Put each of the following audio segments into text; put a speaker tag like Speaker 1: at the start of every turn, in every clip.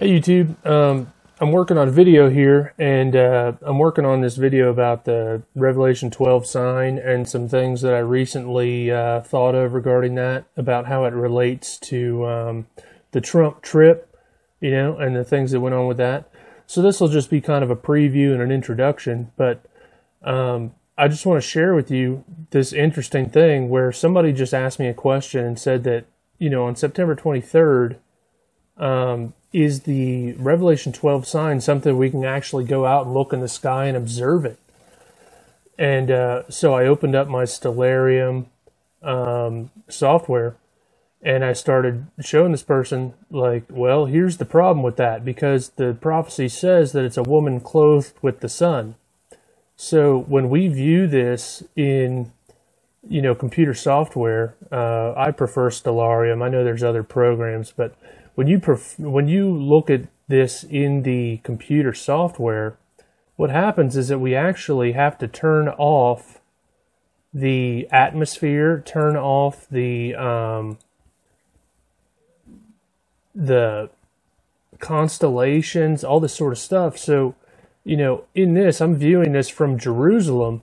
Speaker 1: Hey YouTube, I'm working on a video here, and I'm working on this video about the Revelation 12 sign and some things that I recently thought of regarding that, about how it relates to the Trump trip, and the things that went on with that. So this will just be kind of a preview and an introduction, but I just want to share with you this interesting thing where somebody just asked me a question and said that, on September 23rd, is the Revelation 12 sign something we can actually go out and look in the sky and observe it? And so I opened up my Stellarium software, and I started showing this person, like, well, here's the problem with that, because the prophecy says that it's a woman clothed with the sun. So when we view this in, computer software, I prefer Stellarium. I know there's other programs, but when you look at this in the computer software, what happens is that we actually have to turn off the atmosphere, turn off the constellations, all this sort of stuff. So, in this, I'm viewing this from Jerusalem,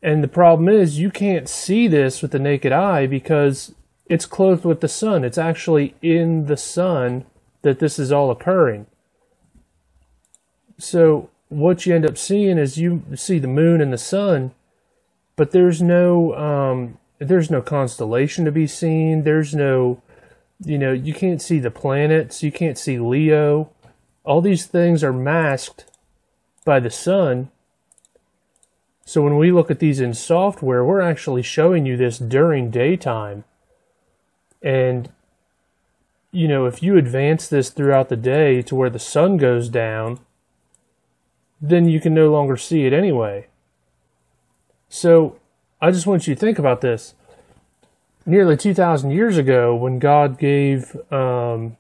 Speaker 1: and the problem is you can't see this with the naked eye because it's clothed with the sun. It's actually in the sun that this is all occurring. So what you end up seeing is you see the moon and the sun, but there's no constellation to be seen. There's no, you can't see the planets. You can't see Leo. All these things are masked by the sun. So when we look at these in software, we're actually showing you this during daytime. And, if you advance this throughout the day to where the sun goes down, then you can no longer see it anyway. So I just want you to think about this. Nearly 2,000 years ago, when God gave John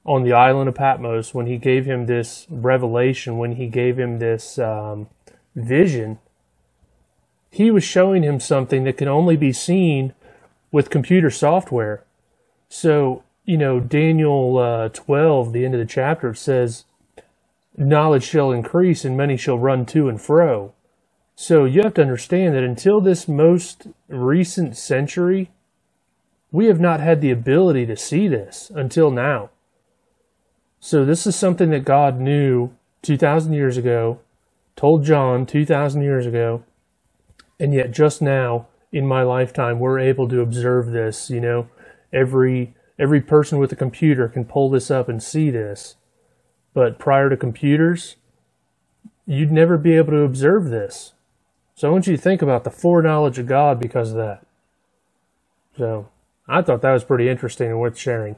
Speaker 1: on the island of Patmos, when he gave him this revelation, when he gave him this vision, he was showing him something that can only be seen with computer software. So, Daniel 12, the end of the chapter, says, knowledge shall increase and many shall run to and fro. So you have to understand that until this most recent century, we have not had the ability to see this until now. So this is something that God knew 2,000 years ago, told John 2,000 years ago, and yet just now, in my lifetime, we're able to observe this. Every person with a computer can pull this up and see this. But prior to computers, you'd never be able to observe this. So I want you to think about the foreknowledge of God because of that. So I thought that was pretty interesting and worth sharing.